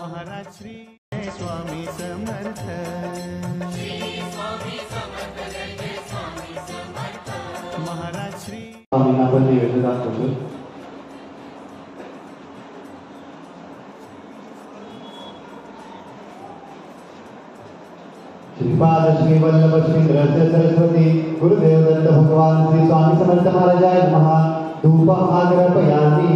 महाराज श्री स्वामी समर्थ, महाराज श्री स्वामींना आपण निवेदन दाखवतो. श्रीपाद श्री वल्लभ श्री नृत्य सरस्वती गुरुदेव दत्त भगवान श्री स्वामी समर्थ महाराजाय नमः. धूपम आग्रहपयामि.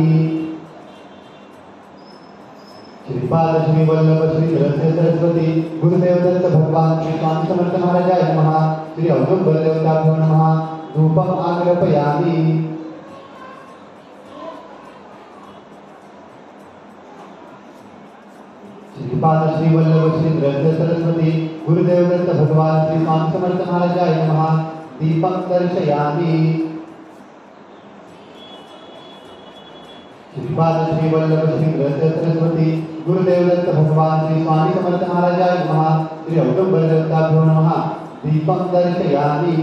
श्रीपाद श्री वल्लभ श्री नृत्य सरस्वती गुरुदेव दत्त भगवान श्री स्वामी समर्थ महाराजाय नमः. श्री औदुंबर देवताभ्यो नमः. धूपम आग्रहपयामि. श्रीपाद श्री वल्लभ श्री नृत्य सरस्वती गुरुदेव दत्त भगवान श्री स्वामी समर्थ महाराजाय नमः. दीपं दर्शयामि. श्रीपाद श्री वल्लभ श्री नृत्य सरस्वती गुरुदेव दत्त भगवान श्री स्वामी समर्थ महाराजाय नमः. श्री औदुंबर देवताभ्यो नमः. दीपं दर्शयामि.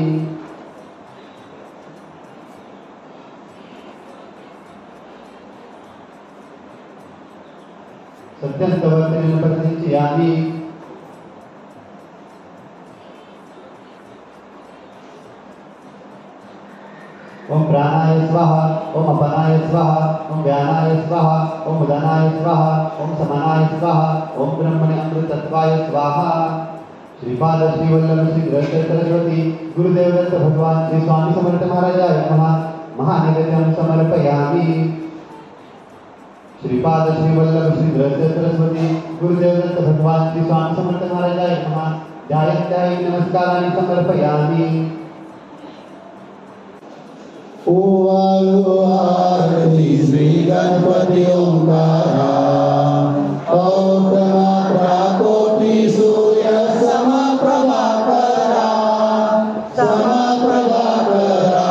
सत्यस्तवर्तनं प्रसिद्ध्यामि. ओम प्राणाय स्वाहा, ओम अपनाय स्वाहा, ओम व्यानाय स्वाहा, ओम उदानाय स्वाहा, ओम समानाय स्वाहा, ओम ब्रह्मणे अमृतत्वाय स्वाहा. श्रीपाद श्री वल्लभ श्री नृत्य सरस्वती गुरुदेव दत्त भगवान श्री स्वामी समर्थ महाराजाय नमः. महानिवेद्यं समर्पयामि. श्रीपाद श्री वल्लभ श्री नृत्य सरस्वती गुरुदेव दत्त भगवान श्री स्वामी समर्थ महाराजाय नमः. ध्यायन्त्यायि नमस्काराणि समर्पयामि. ओवाळू आरती श्री गणपती ओंकारा. औतमात्रा कोटी सूर्य समप्रभाकरा, समप्रभाकरा.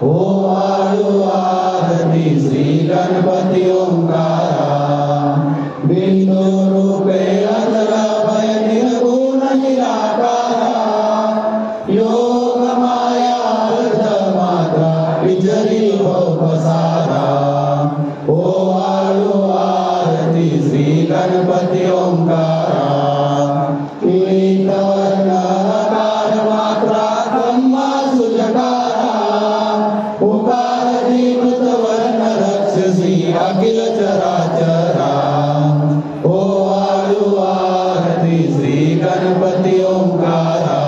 ओवाळू आरती श्री गणपती ओंकारा. बिंदु रूपे अजराभय निर्गुण निराकारा. योग माया मात्रा विजरी भवसारा. ओवाळू आरती श्री गणपती ओंकारा. कीर्तवर्णकार मात्रा ब्रह्मा सुजकारा. उकार दीपत वर्ण रक्षसी अखिल चराचरा. ओवाळू आरती श्री गणपती ओंकारा.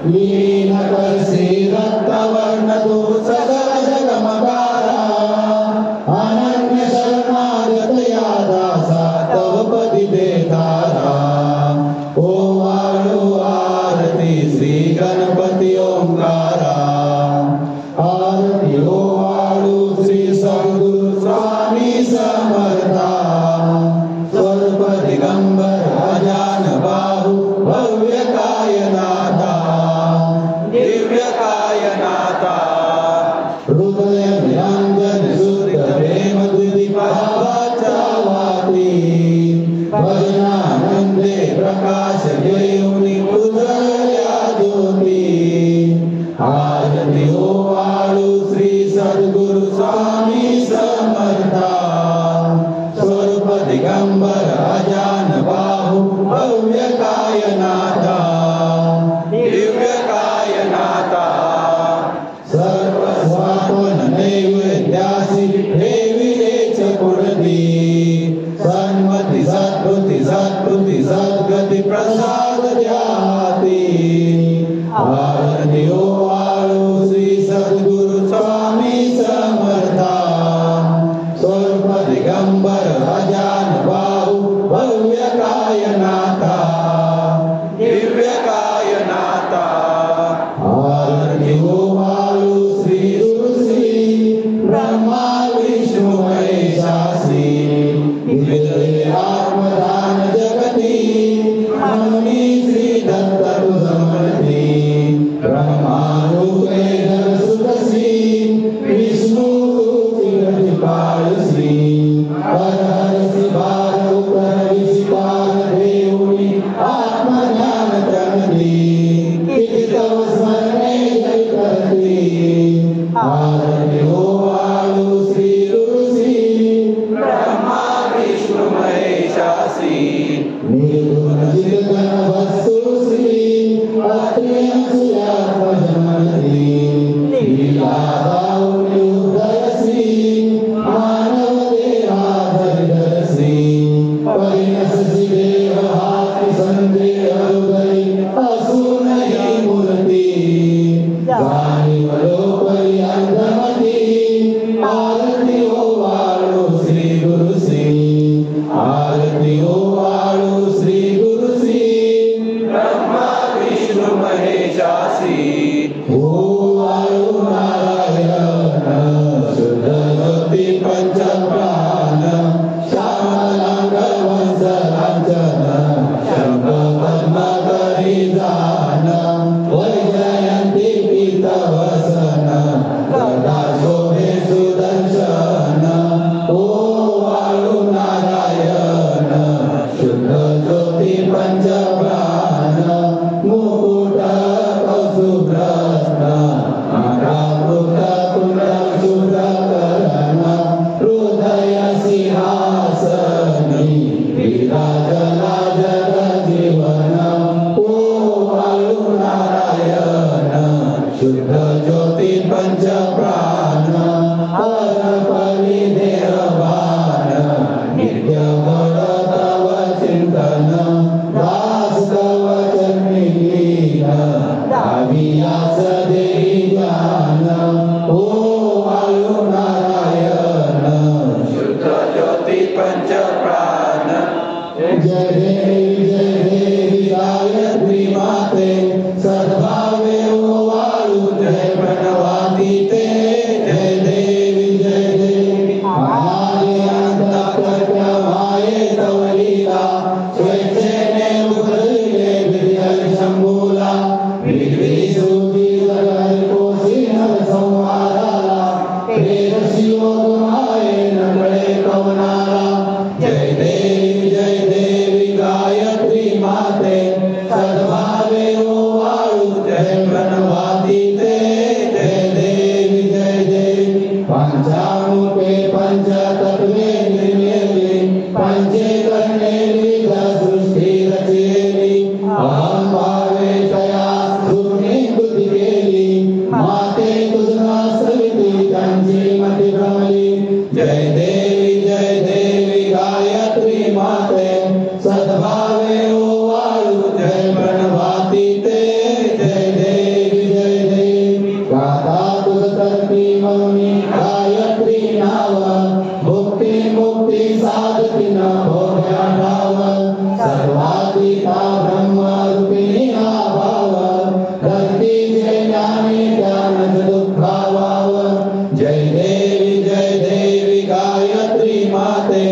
लीन करसी रक्तवर्ण तू सगळ जगमकारा. अनन्य शरणागत या दासा तव पदी देतारा. ओवाळू आरती श्री गणपती ओंकारा. आरती ओवाळू श्री सद्गुरु स्वामी समर्था. स्वरूप दिगंबर अजान बाहु भव्य कायनाथा. दिव्य कायनाथा. हृदय निरंजन शुद्ध प्रेम द्विदीपावाचा वाती. भजनानंदे प्रकाश घेऊनी उजळल्या ज्योती. आरती ओवाळू श्री सद्गुरु स्वामी समर्था. स्वरूप दिगंबर अजान बाहु भव्य कायनाथा. दिव्य कायनाथा. सर्व स्वापन नैवेद्यासी ठेविलेच पुरती. सन्मती सद्बुद्धी सद्बुद्धी सद्गती प्रसाद द्याती. आरती ओवाळू श्री सद्गुरु स्वामी समर्था. स्वरूप दिगंबर अजान बाहु भव्य कायनाथा. दिव्य कायनाथा. आरती ओवाळू श्री ऋषी ब्रह्मा विष्णू महेशासी. आत्मदान जगती मनोनी श्री दत्त तु समर्थी. ब्रह्मारूपे धरसुतसी विष्णु काळसी. हर हर शिवार उपर विशिपाल देव अससी देह हाती संते हृदय असून ही मूर्ती जाणीवलो पर्यंतमती आरती ओवाळो श्री गुरु श्री आरती ओवाळो श्री गुरु श्री ब्रह्मा विष्णु महेशासी ओवाळो नारायण शुद्ध ज्योती पंचप्राण श्यामलांग वंशरांजन शंख पद्मधरी जान वैजयंती पीतवसन गदा शोभे सुदर्शन ओवाळो नारायण शुद्ध ज्योती पंचप्राण मुकुट कौस्तुभरत्न आकाकृत कुंडल शुभ्रकर्ण हृदय सिंहासनी विराजला जगजीवन ओवाळो नारायण शुद्ध ज्योती पंचप्राण हरपरी देहभान नित्य बळ तव चिंतन दास तव चरणी लीन दावियास देही ज्ञान ओवाळो नारायण शुद्ध ज्योती पंचप्राण जय देवी गायत्री माते सद्भावे ओवाळू जय प्रणवाती ते जय देवी माये अंतःकर्त्या माये तव लीला स्वेच्छेने उघडले विद्या शंभूला विधी सुधी जगल कोशी नर संवादाला प्रेरसी योग माये नकळे कवनाला जय देवी गायत्री माते सद्भावे ओवाळू जय प्रणवाती ते जय देवी पंचामुखे पंचतत्वे निर्मेली पंचे करणे विविध सृष्टी रचेली अहं भावे तया सुनी कृती केली माते तुझा सविती त्यांची मती भ्रमली जय देवी गायत्री माते सद्भावे ओवाळू जय प्रणवाती ते जय देवी गाता तुझ तर्पी मौनी गायत्री नाव भुक्ती मुक्ती साधती न भोग्या ठाव सर्वातीता ब्रह्म रूपिणी भाव धरती जे ज्ञानी ज्ञान दुःखावाव जय देवी गायत्री माते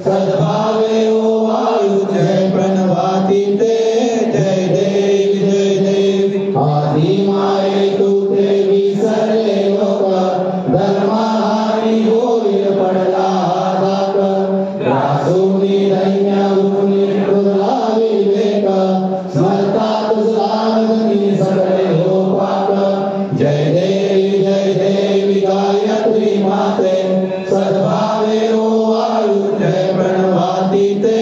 सद्भावे ओवाळू जय प्रणवाती ते जय देवी आदि माये तू ते विसरले लोक धर्माहारी होईल पडला हात ग्रासूनी दैन्य उनी कृला विवेक स्मरता तुझा नगनी सगळे हो पाक जय देवी गायत्री माते सद्भावे ओवाळू जय प्रणवाती ते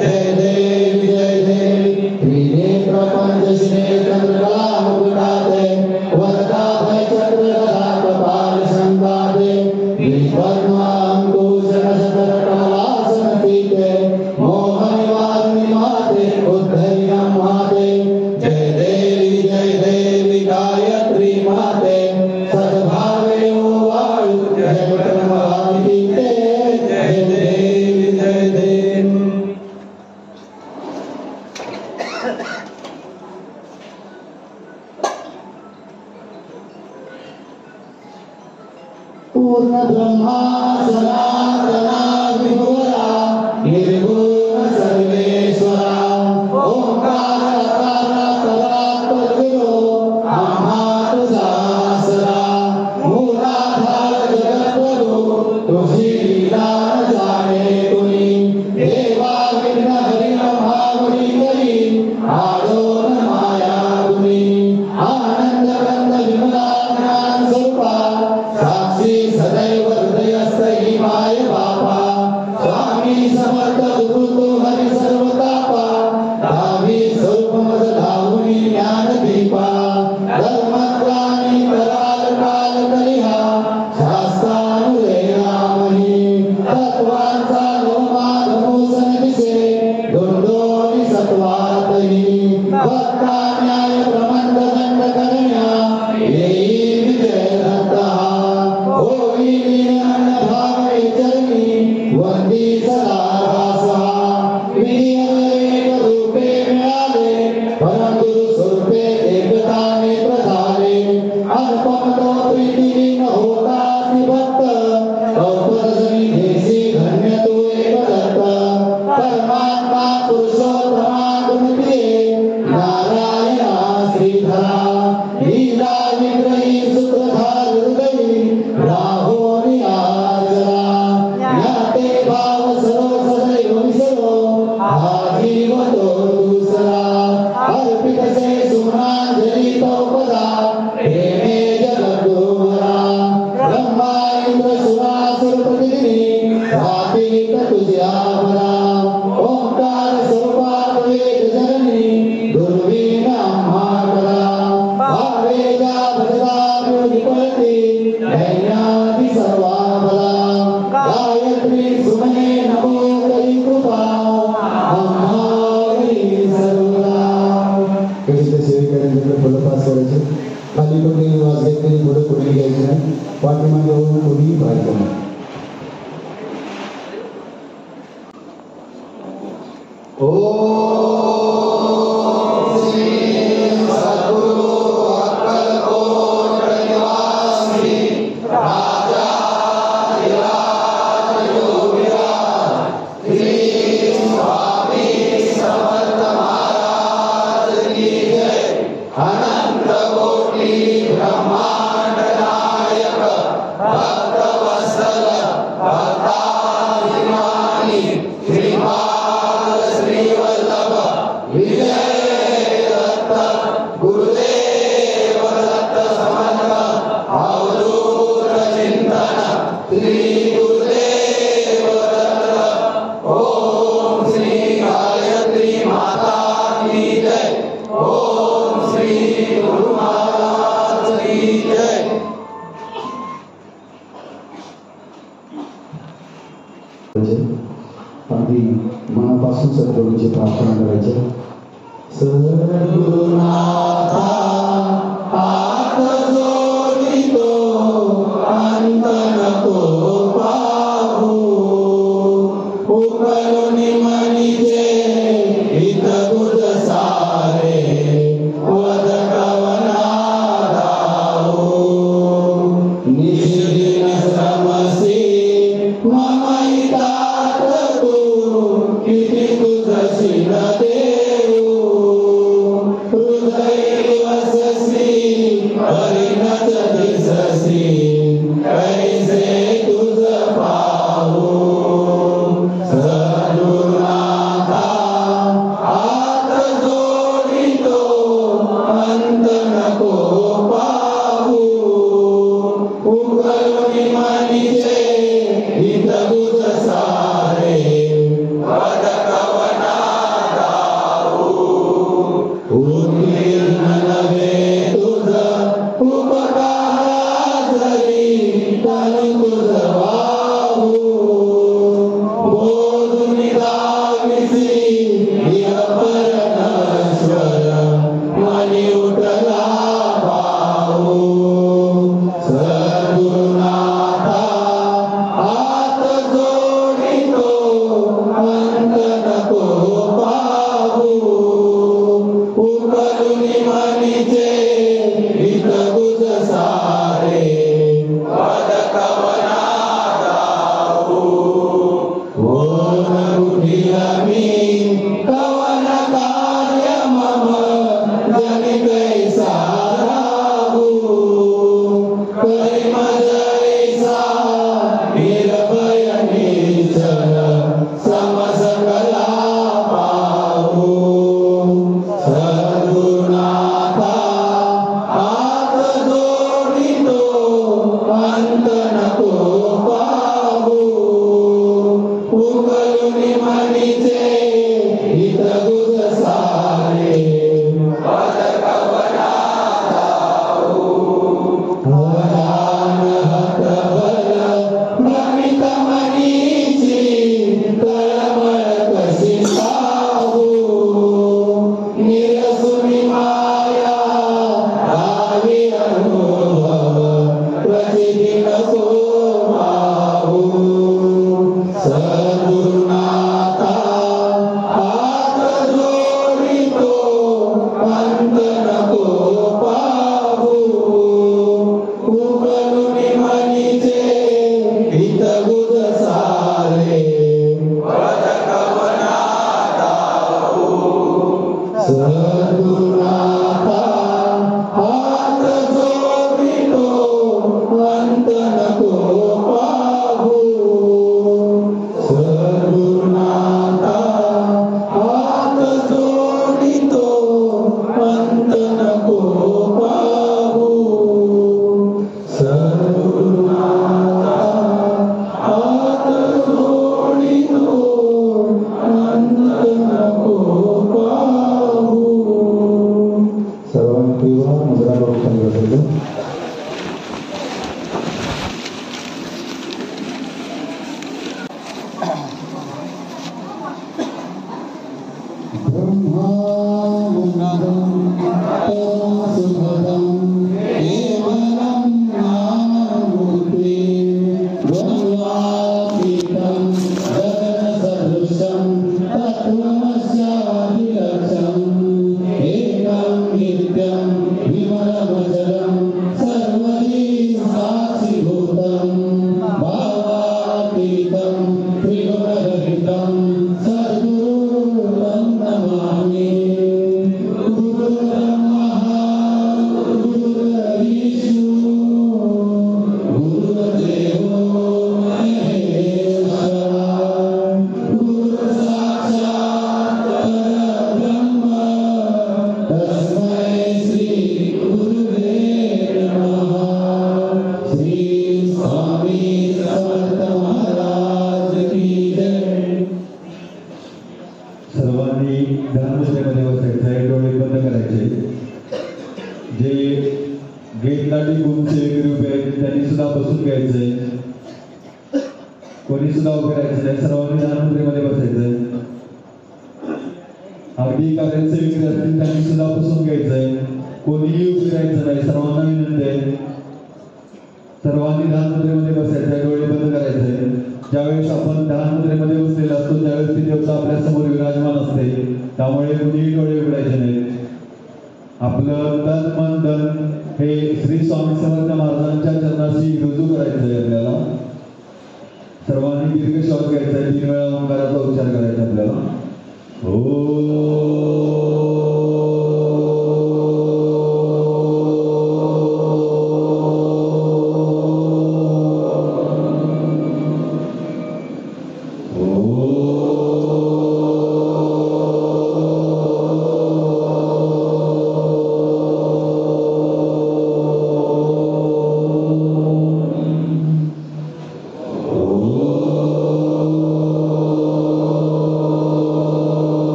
जय देवी त्रिनेत्र पंचशिने चंद्रकला मुकुटाते वरदा भय चंद्रकला कपाल संकाते विपद्म अंकुश नशकर कमलासन पीते मोहनि वारुणि माते उद्धरि माते जय देवी गायत्री माते सद्भावे ओवाळू जय प्रणवाती ते जय देवी पूर्ण ब्रह्मा सनातना विभुरा निर्गुण सर्वेश्वरा ओंकार तरातरो आम्हा तुझा आसरा मूलाधार जगद्गुरु तुझी लीला न जाणे कुणी देवा विघ्न हरी भावनी करी आडोन माया गुणी आनंद गंध विमला ज्ञान स्वरूपा साक्षी सदैव हृदयस्थ ही माया हा जीव तो दुसरा अर्पित से सुमनांजलि तो पदा प्रेमे जगद्गुरुवरा ब्रह्मा इंद्र सुरासुर प्रतिदिनी स्थापित तुझ्या परा ओंकार स्वरूपात वेद जननी दुर्वीण महाकरा भावेजा भजता विपळती दैन्यादि सर्वाबला गायत्री सुमने नमो करी कृपा आम्हारी सर्वदा कधीच्या सेवेकऱ्यांकडे फलपास करायचे खाली कोणी वाज घेतली पुढे कोणी घ्यायचे नाही पाठीमागे होऊन कोणीही व्हायचं नाही अगदी मनापासून सद्गुरूंची प्रार्थना करायची सद्गुरुनाथा हात जोडितो अंत नको पाहू उकळूनी मनीचे हित गुज सारे वद कवना राहू निशिदिन श्रमसी मम हितात तू किती तुझशी न देऊ हृदय वससी परिणत दिससी कैसे तुझ पाहू सद्गुरुनाथा हात जोडितो अंत नको पाहू उकळूनी मनीचे हित गुज सारे वद कवना राहू उत्तीर्ण नव्हे तुझ उपकार जरी तनु तुझ वाहू बोधुनी दाविसी अपर नश्वर मनी उठला भाऊ सद्गुरुनाथा हात जोडितो अंत नको पाहू उकळूनी मनीचे हित गुज सारे वद कवना राहू ओन कुठील मी कवन कार्य मम जनी कैसा राहू करी मज ऐसा निर्भय निश्चल समसकला पाहू सद्गुरुनाथा हात जोडितो अंत नको पाहू उकळूनी मनीचे हित गुज सारे वद कवना राहू वदान हत बल भ्रमित मनीची तळमळ कशी पाहू निरसुनी माया रावी अनुभव प्रचिती नको पाहू सद्गुरुनाथा हात जोडितो अंत नको पाहू उकळूनी मनीचे हित गुज सारे वद कवना राहू सद्गुरुनाथा हात जोडितो अंत नको पाहू सद्गुरुनाथा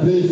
Please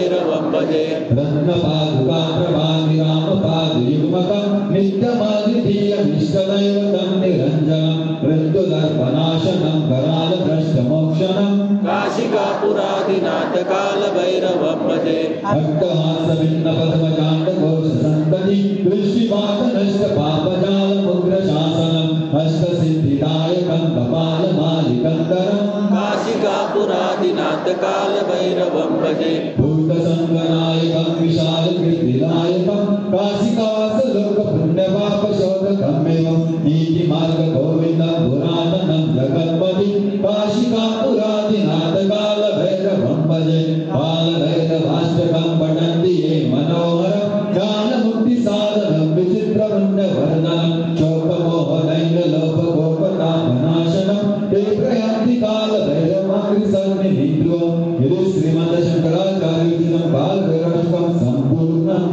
भैरवं भजे रत्नपादुकाप्रभाविरामपादयुग्मकं नित्यमादिधीयमिष्टदैवतं निरञ्जनं मृत्युदर्पनाशनं करालभ्रष्टमोक्षणं काशिकापुरादिनाथ कालभैरवं भजे भक्तहासभिन्नपद्मजाण्डघोषसन्तति दृष्टिपातनष्टपापजालमुग्रशासनम् अष्टसिद्धिदायकं कपालमालिकन्दरं काशिकापुरादिनाथ कालभैरवं भजे भूतसङ्गनायकं विशालकीर्तिदायकं काशिकावासलोकपुण्यपापशोधकमेवं नीतिमार्गगोविन्दं पुरातनं जगन्पति काशिकापुरादिनाथ कालभैरवं भजे बालभैरवाष्टकं पठन्ति ये मनोहरं ज्ञानमुक्तिसाधनं विचित्रवृन्दवर्धनं शोकमोहदैन्यलोपगोपतापनाशनं ते प्रयान्ति कालभैरवाग्रिसर्वनिद्रो यदि श्रीमन्तशङ्कराचार्यविरचितं कालभैरवाष्टकं सम्पूर्णं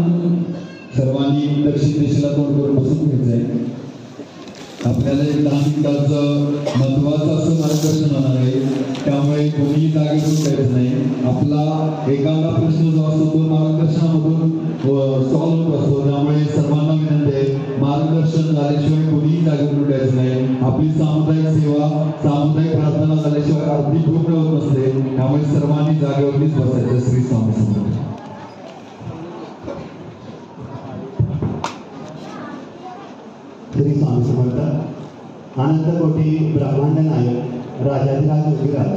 सर्वांनी दक्षिण दिशेला तोंड करून बसून घ्यायचंय. आपल्याला एक 10 मिनिटाचं महत्वाचं असं मार्गदर्शन होणार आहे, त्यामुळे कोणीही जागेतून द्यायचं नाही. आपला एकांगा प्रश्न जो असतो तो मार्गदर्शनामधून सॉल्व्ह होत असतो. त्यामुळे सर्वांना विनंती आहे, मार्गदर्शन झाल्याशिवाय कोणीही जागेतून द्यायचं नाही. आपली सामुदायिक सेवा, सामुदायिक प्रार्थना झाल्याशिवाय आरती पूर्ण होत नसते. त्यामुळे सर्वांनी जागेवरतीच बसायचं. श्री स्वामी समर्थ. श्री स्वामी समर्थ. अनंत कोटी ब्रह्मांड नायक राजाधिराज योगीराज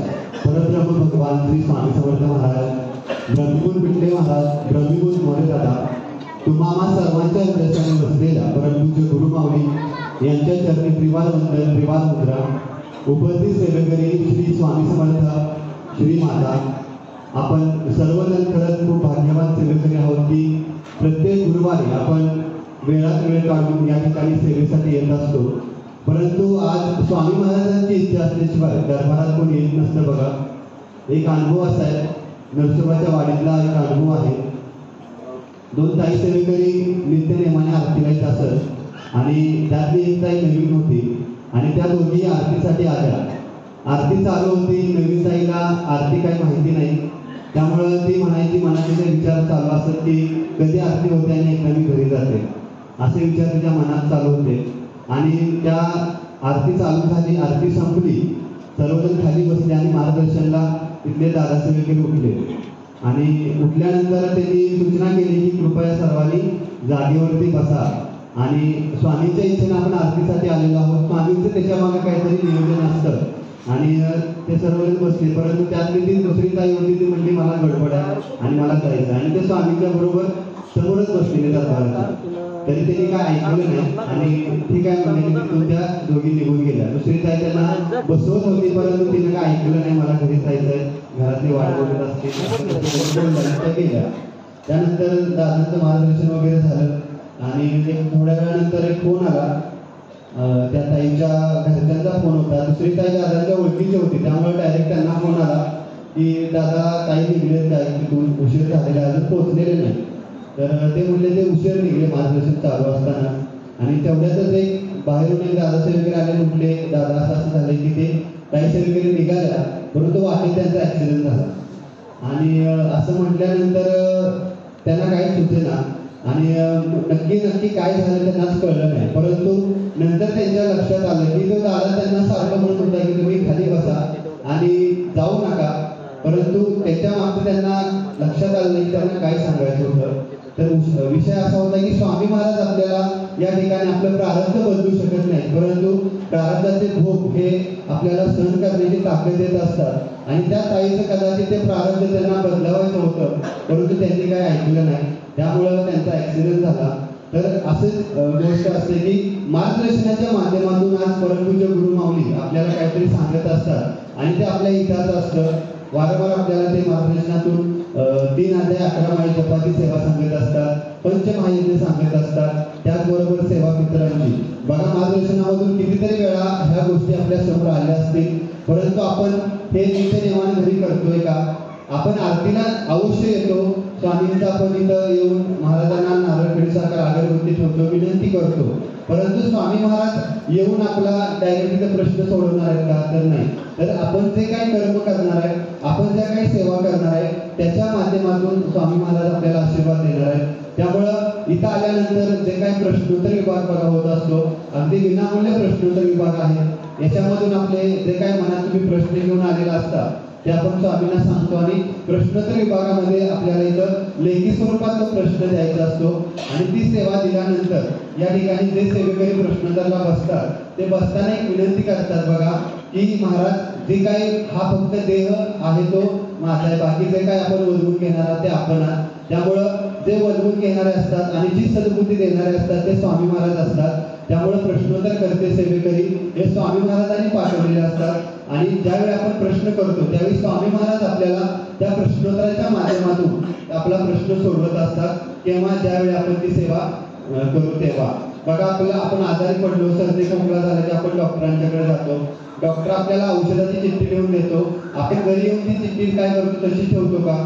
परब्रह्म भगवान श्री स्वामी समर्थ महाराज, ब्रह्मगुण पिंडे महाराज, ब्रह्मगुण मोरे दादा, तुम्हा सर्वांच्या हृदयाने बसलेल्या परमपूज्य गुरुमाऊली यांच्या चरणी त्रिवार वंदन, त्रिवार मुद्रा. उपस्थित सेवेकरी श्री स्वामी समर्थ, श्री माता, आपण सर्वजण खरंच खूप भाग्यवान सेवेकरी आहोत की प्रत्येक गुरुवारी आपण वेळात वेळ काढून या ठिकाणी सेवेसाठी येत असतो. परंतु आज स्वामी महाराजांची इच्छा असल्याशिवाय दरबारात कोणी येत नसतं. बघा, एक अनुभव असा आहे, नरसोबाच्या वाडीतला एक अनुभव आहे. 2 ताई सेवेकरी नित्यनेमाने आरतीला येत असत आणि त्यातली एक ताई नवीन होती आणि त्या दोघी आरतीसाठी आल्या. आरती चालू होती, नवीन ताईला आरती काही माहिती नाही, त्यामुळं ती म्हणायची, मनाचे विचार चालू असत की कधी आरती होते आणि एकदा मी घरी जाते, असे विचार तिच्या मनात चालू होते. आणि त्या आरती चालू झाली, आरती संपली, सर्वजण खाली बसले आणि मार्गदर्शनला तिथले दादा सेवेकरी उठले आणि उठल्यानंतर त्यांनी सूचना केली की कृपया सर्वांनी जागेवरती बसा आणि स्वामींच्या इच्छेने आपण आरतीसाठी आलेलो आहोत. स्वामींचं त्याच्यामागे काहीतरी नियोजन असतं आणि ते सर्वजण बसले. परंतु त्यातली ती दुसरी ताई होती, ती म्हणली मला गडबड आहे आणि मला जायचं, आणि ते स्वामींच्या बरोबर समोरच बसलेले जातात. तरी त्यांनी काय ऐकलं नाही आणि ठीक आहे म्हणजे तिथून त्या दोघी निघून गेल्या. दुसरी ताई त्यांना बसवत होती, परंतु तिने काय ऐकलं नाही, मला घरी जायचंय, घरातली वाट बघत असते, गेल्या. त्यानंतर दादांचं मार्गदर्शन वगैरे झालं आणि थोड्या वेळानंतर एक फोन आला. त्या ताईच्या घरच्यांचा फोन होता. दुसरी ताई दादांच्या ओळखीची होती, त्यामुळे डायरेक्ट त्यांना फोन आला की दादा ताई निघले, ताई तिथून उशीर झालेला, अजून पोहोचलेले नाही. तर ते म्हणले ते उशीर निघले मार्गदर्शन चालू असताना. आणि तेवढ्यातच एक बाहेरून एक दादा सेवेकरी आले, म्हटले दादा असं झालं की ते ताई सेवेकरी निघाल्या, परंतु वाटेत त्यांचा ॲक्सिडेंट झाला. आणि असं म्हटल्यानंतर त्यांना काही सुचेना आणि नक्की काय झालं त्यांनाच कळलं नाही. परंतु नंतर त्यांच्या लक्षात आलं की तो दादा त्यांना सारखं म्हणत होता की तुम्ही खाली बसा आणि जाऊ नका, परंतु त्याच्या मागचं त्यांना लक्षात आलं नाही त्यांना काय सांगायचं होतं. तर विषय असा होता की स्वामी महाराज आपल्याला या ठिकाणी आपलं प्रारब्ध बदलू शकत नाही, परंतु प्रारब्धाचे भोग हे आपल्याला सहन करण्याची ताकद देत असतात. आणि त्या ताईचं कदाचित ते प्रारब्ध त्यांना बदलावायचं होतं, परंतु त्यांनी काय ऐकलं नाही, त्यामुळं त्यांचा ॲक्सिडेंट झाला. तर असंच गोष्ट असते की मार्गदर्शनाच्या माध्यमातून आज परमपूज्य गुरुमाऊली आपल्याला काहीतरी सांगत असतात आणि ते आपल्या हिताचं असतं. वारंवार आपल्याला ते मार्गदर्शनातून 3 अध्याय 11 माळी जपाची सेवा सांगत असतात, पंचमहायज्ञ सांगत असतात, त्याचबरोबर सेवा पितरांची. बघा, मार्गदर्शनामधून कितीतरी वेळा ह्या गोष्टी आपल्या समोर आल्या असतील, परंतु आपण हे नित्यनेमाने घरी करतोय का? आपण आरतीला अवश्य येतो, स्वामींचा आपण इथं येऊन महाराजांना नारळ खडी साखर अगरबत्ती ठेवतो, विनंती करतो, परंतु स्वामी महाराज येऊन आपला डायरेक्टली प्रश्न सोडवणार आहेत का? तर नाही. तर आपण जे काही कर्म करणार आहे, आपण ज्या काही सेवा करणार आहे, त्याच्या माध्यमातून स्वामी महाराज आपल्याला आशीर्वाद देणार आहेत. त्यामुळं इथं आल्यानंतर जे काही प्रश्नोत्तर विभाग बघा होत असतो, अगदी विनामूल्य प्रश्नोत्तर विभाग आहे. याच्यामधून आपले जे काही मनात तुम्ही प्रश्न घेऊन आलेला असता ते आपण स्वामींना सांगतो आणि प्रश्नोत्तर विभागामध्ये आपल्याला इथं लेखी स्वरूपात प्रश्न द्यायचा असतो आणि ती सेवा दिल्यानंतर या ठिकाणी जे सेवेकरी प्रश्नोत्तरला बसतात ते बसताना एक विनंती करतात बघा की महाराज जे काही हा फक्त देह आहे तो माझा आहे, बाकी जे काही आपण वजवून घेणार आहात ते आपण आहात. त्यामुळं जे वजवून घेणारे असतात आणि जी सद्बुद्धी देणारे असतात ते स्वामी महाराज असतात. त्यामुळे प्रश्नोत्तर करते सेवेकरी हे स्वामी महाराजांनी पाठवलेले असतात आणि ज्यावेळी आपण प्रश्न करतो त्यावेळी स्वामी महाराज आपल्याला त्या प्रश्नोत्तराच्या माध्यमातून आपला प्रश्न सोडवत असतात किंवा ज्यावेळी आपण ती सेवा करू तेव्हा. बघा आपल्याला आपण आजारी पडलो, सर्दी खोकला झाला की आपण डॉक्टरांच्याकडे जातो. डॉक्टर आपल्याला औषधाची चिठ्ठी लिहून देतो. आपण घरी येऊन ती चिठ्ठी काय करतो? तशी ठेवतो का?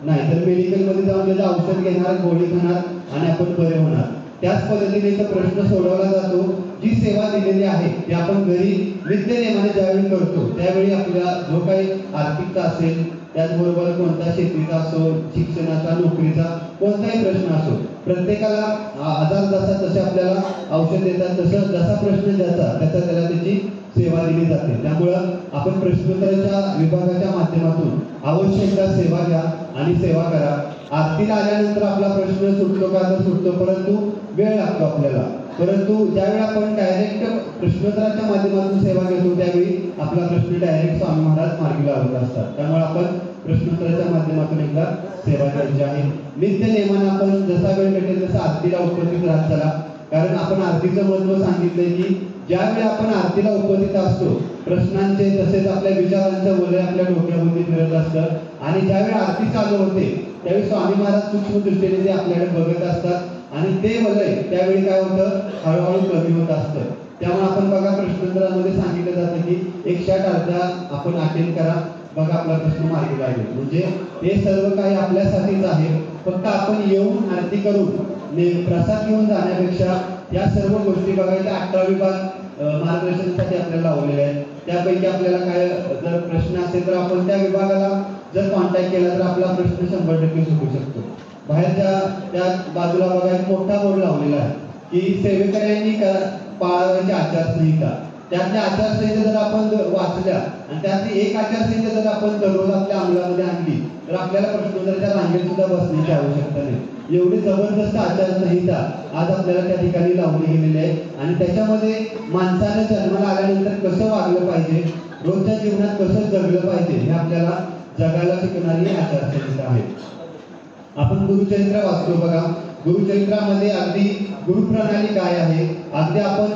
नाही. तर मेडिकलमध्ये जाऊन त्याचं औषध घेणार, गोळी खाणार आणि आपण बरे होणार. त्याच पद्धतीने तो प्रश्न सोडवला जातो. जी सेवा दिलेली आहे ती आपण घरी नित्यनेमाने ज्यावेळी करतो त्यावेळी आपला जो काही आर्थिकचा असेल, त्याचबरोबर कोणता शेतीचा असो, शिक्षणाचा, नोकरीचा कोणताही प्रश्न असो, प्रत्येकाला आजार जसा तसे आपल्याला औषध देतात, तसं जसा प्रश्न द्यायचा त्याचा त्याला त्याची सेवा दिली जाते. त्यामुळं आपण प्रश्नोत्तराच्या विभागाच्या माध्यमातून अवश्य एकदा सेवा घ्या आणि सेवा करा. आरतीला आल्यानंतर आपला प्रश्न सुटतो का? तर सुटतो, परंतु वेळ लागतो आपल्याला. परंतु ज्यावेळी आपण डायरेक्ट प्रश्नोत्तराच्या माध्यमातून सेवा घेतो त्यावेळी आपला प्रश्न डायरेक्ट स्वामी महाराज मार्गी लावत असतात. त्यामुळे आपण प्रश्नोत्तराच्या माध्यमातून एकदा सेवा करायची आहे. नित्य नेमानं आपण जसा वेळ भेटेल तसा आरतीला उपस्थित राहत चला. कारण आपण आरतीचं महत्व सांगितलंय की ज्यावेळी आपण आरतीला उपस्थित असतो प्रश्नांचे तसेच आपल्या विचारांचं वलय आपल्या डोक्याभोवती फिरत असतं आणि ज्यावेळी आरती चालू होते त्यावेळी स्वामी महाराज सूक्ष्म दृष्टीने ते आपल्याकडे बघत असतात आणि ते वलय त्यावेळी काय होतं? हळूहळू कमी होत असतं. त्यामुळे आपण बघा प्रश्नोत्तरामध्ये सांगितलं जातं की 108 अर्ध्या आपण अटेंड करा, बघा आपला प्रश्न मार्गी लागेल. म्हणजे हे सर्व काही आपल्यासाठीच आहे. फक्त आपण येऊन आरती करून प्रसाद घेऊन जाण्यापेक्षा या सर्व गोष्टी बघायच्या 18 विभाग मार्गदर्शनासाठी आपल्याला लावलेले आहेत. त्यापैकी आपल्याला काय जर प्रश्न असेल तर आपण त्या विभागाला जर कॉन्टॅक्ट केला तर आपला प्रश्न 100% सुटू शकतो. बाहेरच्या त्या बाजूला बघा एक मोठा बोर्ड लावलेला आहे की सेवेकऱ्यांनी पाळावयाची आचारसंहिता. त्यातल्या आचारसंहिता जर आपण वाचल्या आणि त्यातली एक आचारसंहिता जर आपण दररोज आपल्या अंमलामध्ये आणली तर आपल्याला प्रश्नोत्तराच्या रांगेत सुद्धा बसण्याची आवश्यकता नाही. एवढी जबरदस्त आचारसंहिता आज आपल्याला त्या ठिकाणी लावली गेलेली आहे आणि त्याच्यामध्ये माणसानं जन्माला आल्यानंतर कसं वागलं पाहिजे, रोजच्या जीवनात कसं जगलं पाहिजे हे आपल्याला जगायला शिकणारी आचारसंहिता आहे. आपण गुरुचरित्र वाचतो बघा. गुरुचरित्रामध्ये अगदी गुरुप्रणाली काय आहे, अगदी आपण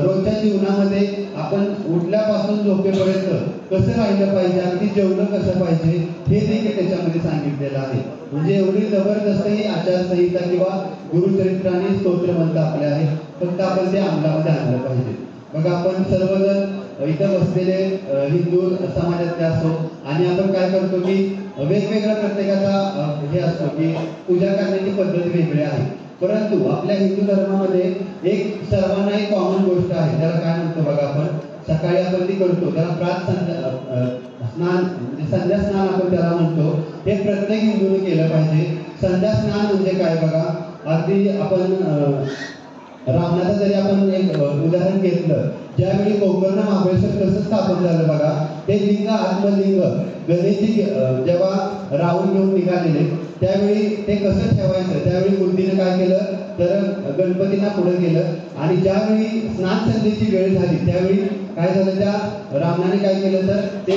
रोजच्या जीवनामध्ये आपण उठल्यापासून झोपेपर्यंत कसं राहिलं पाहिजे, अगदी जेवलं कसं पाहिजे हे देखील त्याच्यामध्ये सांगितलेलं आहे. म्हणजे एवढी जबरदस्त ही आचारसंहिता किंवा गुरुचरित्राने स्तोत्रमंत्र आपले आहे. फक्त आपण ते अंमलामध्ये आणलं पाहिजे. बघा आपण सर्वजण इथं बसलेले हिंदू समाजातले असतो आणि आपण काय करतो की वेगवेगळ्या प्रत्येकाचा हे असतो की पूजा करण्याची पद्धत वेगळी आहे. परंतु आपल्या हिंदू धर्मामध्ये एक सर्वांना एक कॉमन गोष्ट आहे, त्याला काय म्हणतो बघा आपण सकाळी आपण ती करतो, त्याला स्नान म्हणजे संध्या स्नान आपण त्याला म्हणतो. हे प्रत्येक हिंदूने केलं पाहिजे. संध्या स्नान म्हणजे काय बघा, अगदी आपण रावणाचं जरी आपण एक उदाहरण घेतलं, ज्यावेळी गोकर्ण महाबळेश्वर कसं स्थापन झालं बघा, ते लिंग आत्मलिंग गणेशजी जेव्हा रावण घेऊन निघालेले त्यावेळी ते कसं ठेवायचं, त्यावेळी बुद्धीने काय केलं तर गणपतींना पुढे गेलं आणि ज्यावेळी स्नान संध्येची वेळ झाली त्यावेळी काय झालं, त्या रावणाने काय केलं तर ते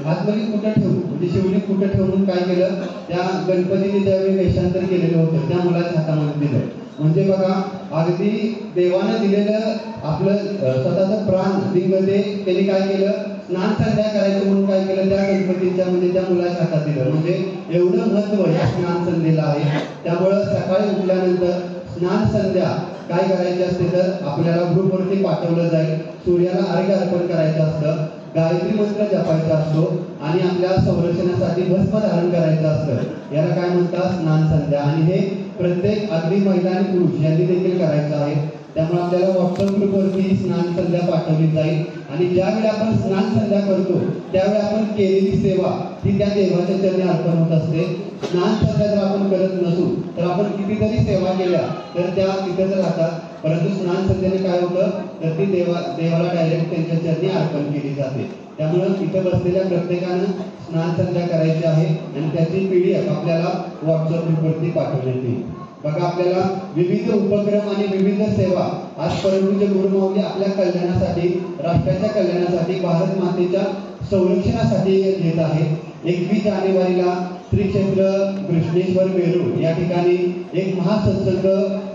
आत्मलिंग कुठं ठेवून म्हणजे शिवलिंग कुठं ठेवून काय केलं, त्या गणपतीने ज्यावेळी वेषांतर केलेलं होतं त्या मुलाच्या हातामध्ये दिलं. म्हणजे बघा अगदी देवानं दिलेलं आपलं स्वतःचं प्राण लिंग ते त्यांनी काय केलं, स्नान संध्या करायचं म्हणून काय केलं, त्या गणपतीच्या म्हणजे त्या मुलाच्या हातात दिलं. म्हणजे एवढं महत्व या स्नान संध्येला आहे. त्यामुळं सकाळी उठल्यानंतर स्नान संध्या काय करायची असते तर आपल्याला ग्रुपवरती पाठवलं जाईल, सूर्याला अर्घ्य अर्पण करायचं असतं, गायत्री मंत्र जपायचा असतो आणि आपल्या संरक्षणासाठी भस्म धारण करायचं असतं. याला काय म्हणतात स्नान संध्या. आणि हे प्रत्येक अगदी महिला आणि पुरुष यांनी देखील करायचं आहे. त्यामुळे आपल्याला व्हॉट्सअप ग्रुपवरती स्नान संध्या पाठवली जाईल आणि ज्यावेळी आपण स्नान संध्या करतो त्यावेळी आपण केलेली सेवा ही त्या देवाच्या चरणी अर्पण होत असते. स्नान संध्या जर आपण करत नसू तर आपण कितीतरी सेवा केल्या तर त्या तिथेच राहतात, परंतु स्नान संध्याने काय होतं तर ती देवाला डायरेक्ट त्यांच्या चरणी अर्पण केली जाते. त्यामुळं इथं बसलेल्या प्रत्येकानं स्नान संध्या करायची आहे आणि त्याची PDF आपल्याला व्हॉट्सअप ग्रुपवरती पाठवण्यात येईल. बघा, आपल्याला विविध उपक्रम आणि विविध सेवा आज परमपूज्य गुरुमाऊली आपल्या कल्याणासाठी, राष्ट्राच्या कल्याणासाठी, भारत मातेच्या संरक्षणासाठी घेत आहे. 21 जानेवारीला श्री क्षेत्र कृष्णेश्वर वेरूळ या ठिकाणी एक महासत्संग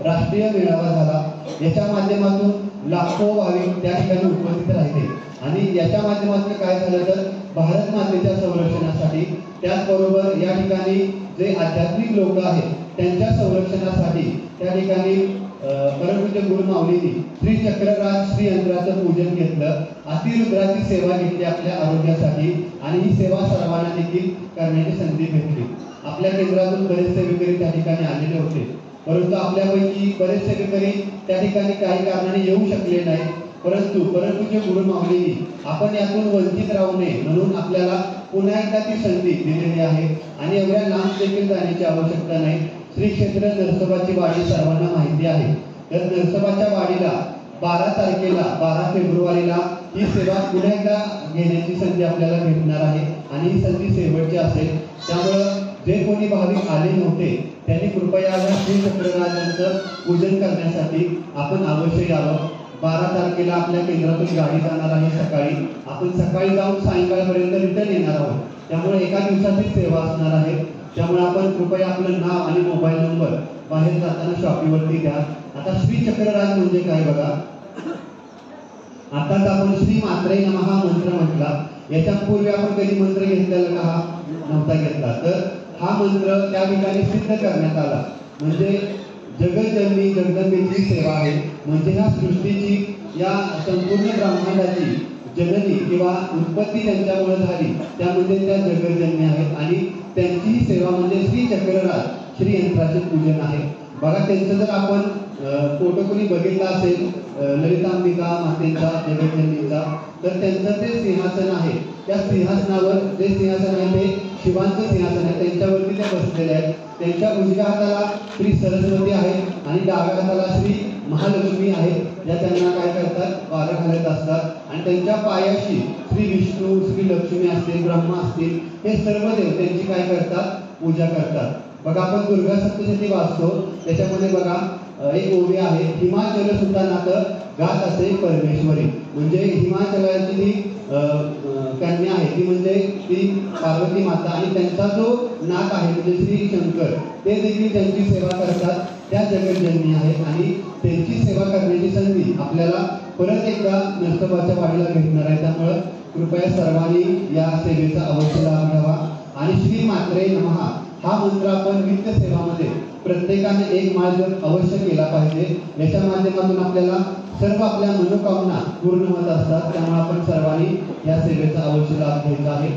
राष्ट्रीय मेळावा झाला. याच्या माध्यमातून लाखो भाविक त्या ठिकाणी उपस्थित राहिले आणि याच्या माध्यमातून काय झालं तर भारत मातेच्या संरक्षणासाठी, त्याचबरोबर या ठिकाणी जे आध्यात्मिक लोक आहेत त्यांच्या संरक्षणासाठी त्या ठिकाणी परमपूज्य गुरुमाऊलींनी श्री चक्रराज श्री यंत्राचं पूजन घेतलं, अतिरुद्राची सेवा घेतली आपल्या आरोग्यासाठी आणि ही सेवा सर्वांना देखील करण्याची संधी भेटली. आपल्या केंद्रातून बरेच सेवेकरी त्या ठिकाणी आलेले होते, परंतु आपल्यापैकी बरेच सेवेकरी त्या ठिकाणी काही कारणाने येऊ शकले नाही. परंतु परमपूज्य गुरुमाऊलींनी आपण यातून वंचित राहू नये म्हणून आपल्याला पुन्हा एकदा ती संधी दिलेली आहे आणि एवढ्या लांब देखील जाण्याची आवश्यकता नाही. श्री क्षेत्र नरसोबाची वाडी सर्वांना माहिती आहे, तर नरसोबाच्या वाडीला 12 तारखेला 12 फेब्रुवारीला ही सेवा पुन्हा एकदा घेण्याची संधी आपल्याला भेटणार आहे आणि ही संधी शेवटची असेल. त्यामुळं जे कोणी भाविक आले नव्हते त्यांनी कृपया श्री चक्रराजांचं पूजन करण्यासाठी आपण अवश्य यावं. 12 तारखेला आपल्या केंद्रातून गाडी जाणार आहे सकाळी, आपण सकाळी जाऊन सायंकाळपर्यंत रिटर्न येणार आहोत. त्यामुळे एका दिवसाची सेवा असणार आहे. त्यामुळे आपण कृपया आपलं नाव आणि मोबाईल नंबर बाहेर जाताना शॉपीवरती द्या. आता श्री चक्रराज म्हणजे काय बघा, आताच आपण श्री मात्रे नमः हा मंत्र म्हटला, याच्या पूर्वी आपण कधी मंत्र घेतलेला का? हा नव्हता घेतला. तर हा मंत्र त्या ठिकाणी सिद्ध करण्यात आला. म्हणजे जगज्जननी जगदंबेची सेवा आहे, म्हणजे ह्या सृष्टीची, या संपूर्ण ब्रह्मांडाची जननी किंवा उत्पत्ती त्यांच्यामुळे झाली, त्यामध्ये त्या जगज्जननी आहेत आणि त्यांची ही सेवा म्हणजे श्री चक्रराज श्री यंत्राचे पूजन आहे. बघा, त्यांचं जर आपण फोटो कोणी बघितला असेल ललितांबिका मातेचा जगज्जननीचा, तर त्यांचं जे सिंहासन आहे त्या सिंहासनावर जे सिंहासन आहे ते शिवांचं सिंहासन आहे, त्यांच्यावरती ते बसलेले आहेत. त्यांच्या उजव्या हाताला श्री सरस्वती आहे आणि डाव्या हाताला श्री महालक्ष्मी आहे, ज्या त्यांना काय करतात वारं घालत असतात आणि त्यांच्या पायाशी श्री विष्णू, श्री लक्ष्मी असतील, ब्रह्मा असतील, हे सर्व देव त्यांची काय करतात पूजा करतात. बघा, आपण दुर्गा सप्तशती वाचतो, त्याच्यामध्ये बघा एक ओवी आहे, हिमाचल सुतानाथ गात असे परमेश्वरी, म्हणजे हिमाचलाची जी कन्या आहे ती म्हणजे ती पार्वती माता आणि त्यांचा जो नाथ आहे म्हणजे श्री शंकर, ते देखील त्यांची सेवा करतात, त्या जगज्जननी आहेत आणि त्यांची सेवा करण्याची संधी आपल्याला परत एकदा नरसोबाच्या वाडीला भेटणार आहे. त्यामुळं कृपया सर्वांनी या सेवेचा अवश्य लाभ घ्यावा आणि श्री मात्रे नमः हा मंत्र आपण वित्त सेवामध्ये प्रत्येकाने एक माळ अवश्य केला पाहिजे. याच्या माध्यमातून आपल्याला सर्व आपल्या मनोकामना पूर्ण होत असतात. त्यामुळे आपण सर्वांनी या सेवेचा अवश्य लाभ घ्यायचा आहे.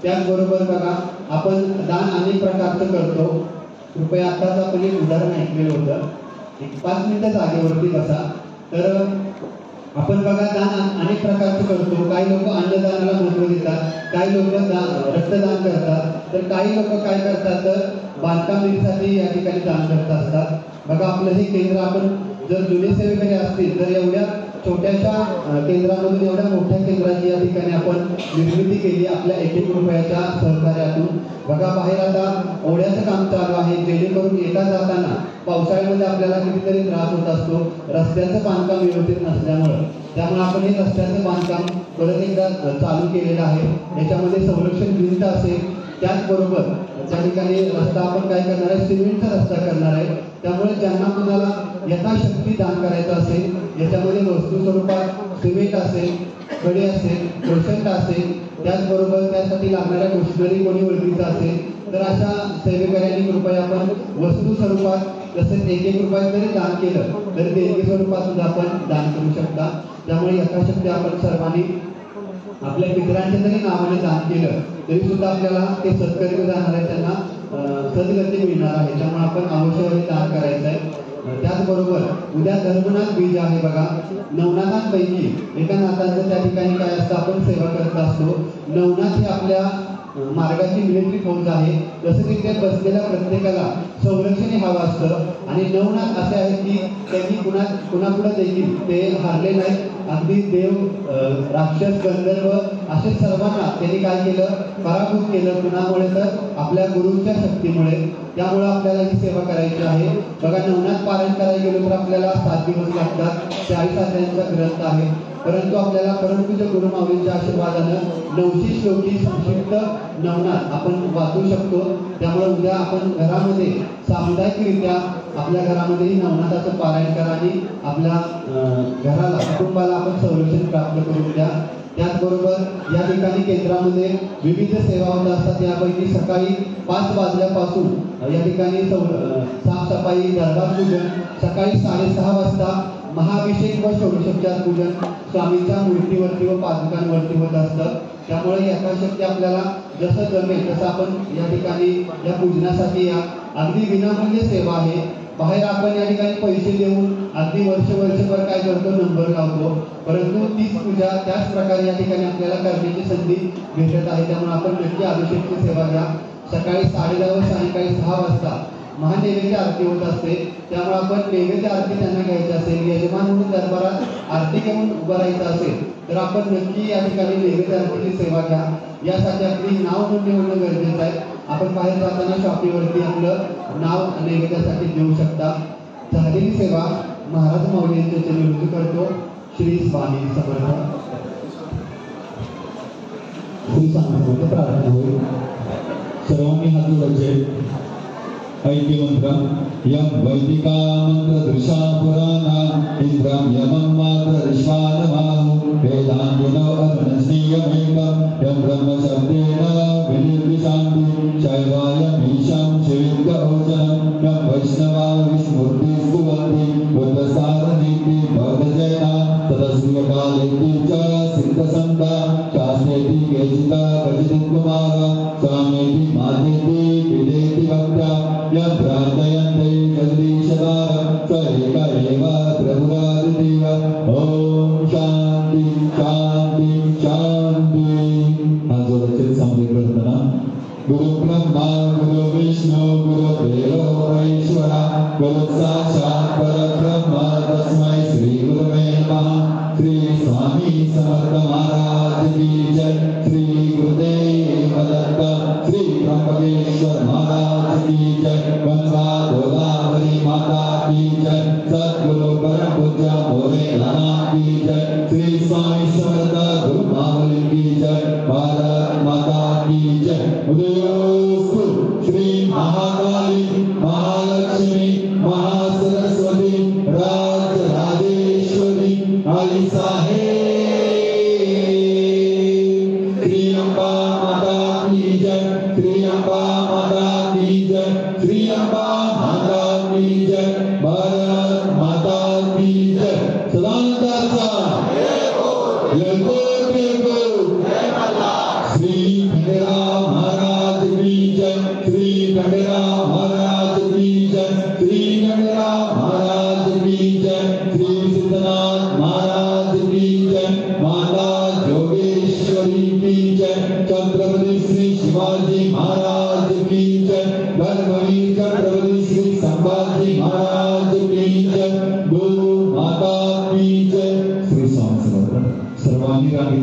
त्याचबरोबर बघा, आपण दान अनेक प्रकारचं करतो. कृपया आताच आपण एक उदाहरण ऐकलेलं होतं, एक 5 मिनिटं जागेवरती बसा. तर आपण बघा दान अनेक प्रकारचं करतो. काही लोक अन्नदानाला महत्त्व देतात, काही लोक रक्तदान करतात, तर काही लोक काय करतात तर बांधकामासाठी या ठिकाणी दान करत असतात. बघा, आपलं हे केंद्र आपण जर जुने सेवेकरी असतील तर एवढ्या छोट्याशा केंद्रामधून एवढ्या मोठ्या केंद्राची या ठिकाणी आपण निर्मिती केली आपल्या 1-1 रुपयाच्या सहकार्यातून. बघा, बाहेर आता ओढ्याचं काम चालू आहे, जेणेकरून येता जाताना पावसाळ्यामध्ये आपल्याला कितीतरी त्रास होत असतो रस्त्याचं बांधकाम व्यवस्थित नसल्यामुळं. त्यामुळे आपण हे रस्त्याचं बांधकाम परत एकदा चालू केलेलं आहे. याच्यामध्ये संरक्षण भिंत असेल, त्याचबरोबर त्या ठिकाणी रस्ता आपण काय करणार आहे, सिमेंटचा रस्ता करणार आहे. त्यामुळे ज्यांना कुणाला यथाशक्ती दान करायचं असेल, याच्यामध्ये वस्तू स्वरूपात सिमेंट असेल, खडे असेल, रोशंट असेल, त्याचबरोबर त्यासाठी लागणाऱ्या मशिनरी कोणी ओळखीचं असेल, तर अशा सेवेकऱ्यांनी कृपया आपण वस्तू स्वरूपात तसेच 1-1 रुपये जरी दान केलं तरी देणगी स्वरूपात सुद्धा आपण दान करू शकता. त्यामुळे यथाशक्ती आपण सर्वांनी आपल्या मित्रांच्या जरी नावाने दान केलं तरी सुद्धा आपल्याला ते सत्कर्मी जाणार आहे, त्यांना सद्गती मिळणार आहे. त्यामुळे आपण अवश्य दान करायचं आहे. त्याचबरोबर उद्या धर्मनाथ बीज आहे बघा. नवनाथांपैकी एका नाथांचं त्या ठिकाणी काय असतं, आपण सेवा करत असतो. नवनाथ हे आपल्या मार्गाची मिलिटरी फौज आहे. जसं की ते बसलेल्या प्रत्येकाला संरक्षण हवं असतं आणि नवनाथ असे आहेत की त्यांनी कुणापुढे देखील ते हारले नाहीत. अगदी देव, राक्षस, गंधर्व असे सर्वांना त्यांनी काय केलं, पराभूत केलं. कुणामुळे तर आपल्या गुरूंच्या शक्तीमुळे. त्यामुळे आपल्याला ही सेवा करायची आहे बघा. नवनाथ पारायण करायला गेलो तर आपल्याला 7 दिवस लागतात. 40 अध्यायांचा ग्रंथ आहे. परंतु आपल्याला परमपूज्य गुरुमाऊलींच्या आशीर्वादानं 900 श्लोकी संक्षिप्त नवनाथ आपण वाचू शकतो. त्यामुळे उद्या आपण घरामध्ये सामुदायिकरित्या आपल्या घरामध्येही नवनाथाचं पारायण करा आणि आपल्या घराला, कुटुंबाला आपण संरक्षण प्राप्त करून द्या. त्याचबरोबर या ठिकाणी केंद्रामध्ये विविध सेवा होत असतात. यापैकी सकाळी 5 वाजल्यापासून या ठिकाणी साफसफाई, दरबार पूजन, सकाळी 6:30 वाजता महाअभिषेक व षोडशोपचार पूजन स्वामींच्या मूर्तीवरती व पादुकांवरती होत असतं. त्यामुळे यथाशक्ती आपल्याला जसं जमेल तसं आपण या ठिकाणी या पूजनासाठी या. अगदी विनामूल्य सेवा आहे. बाहेर आपण या ठिकाणी पैसे देऊन अगदी वर्षभर काय करतो, नंबर लावतो. परंतु तीच पूजा त्याच प्रकारे या ठिकाणी आपल्याला करण्याची संधी भेटत आहे. त्यामुळे आपण नक्की अभिषेकची सेवा घ्या. सकाळी 10:30 व सायंकाळी 6 वाजता महानैवेद्य आरती होत असते. त्यामुळे आपण नैवेद्य आरती त्यांना घ्यायची असेल, यजमान म्हणून दरबारात आरती घेऊन उभं राहायचं असेल तर आपण नक्की या ठिकाणी नैवेद्य आरतीची सेवा घ्या. यासाठी आपली नाव नोंदणी होणं गरजेचं आहे. आपण बाहेर जाताना शॉपीवरती आपलं नाव नैवेद्यासाठी देऊ शकता. झालेली सेवा महाराज माऊली यांच्या निवृत्ती करतो. श्री स्वामी समर्थ. श्री स्वामी प्रार्थना होईल. सर्वांनी हात जोडायचे. ऐक्य मंत्र. यम वैदिका मंत्र दृशा पुराणा इंद्रम यमं मात्र विश्वानमाहु वेदांगिनो अग्नस्नियमेकं यम ब्रह्म शब्देन विनिर्विशान्ति शैवायम ईशं शिविद्गोचनं यम वैष्णवा विष्णुमूर्ति स्तुवन्ति बुद्धसारनीति बौद्धजैना तदस्मिकालेति च सिद्धसन्ता शास्त्रेति केचिता कचिदित्कुमार स्वामेति मातेति विदेति भक्त्या यं प्रार्थयन्ते जगदीशदारं स एक एव प्रभुरादिदेव. ओम शांति शांति शांति. हात जोडायचे. सामूहिक प्रार्थना. गुरु ब्रह्मा गुरु विष्णु गुरुदेवो महेश्वरा गुरु साक्षात् परब्रह्म तस्मै श्री गुरवे नमः. श्री स्वामी समर्थ महाराज की जय. श्री गुरुदेव दत्त. श्री त्र्यंबकेश्वर महाराज की जय. गंगा गोदावरी माता की जय. सद्गुरु परम पूज्य भोलेनाथ की जय. श्री स्वामी समर्थ गुरु माऊली की जय. भारत माता की जय. उदयोस्तु. श्री महाकाली महालक्ष्मी महासरस्वती राजराजेश्वरी आई साहेब. श्री अंबा माता की जय. श्री अंबा माता की जय. श्री अंबा माता की जय. भारत माता की जय. सदानंदाचा श्री खंडेराव महाराज की जय. श्री खंडेराव महाराज की जय. श्री खंडेराव महाराज की जय. श्री सिद्धनाथ महाराज की जय. माता जोगेश्वरी की जय. छत्रपती श्री शिवाजी महाराज की जय. धर्मवीर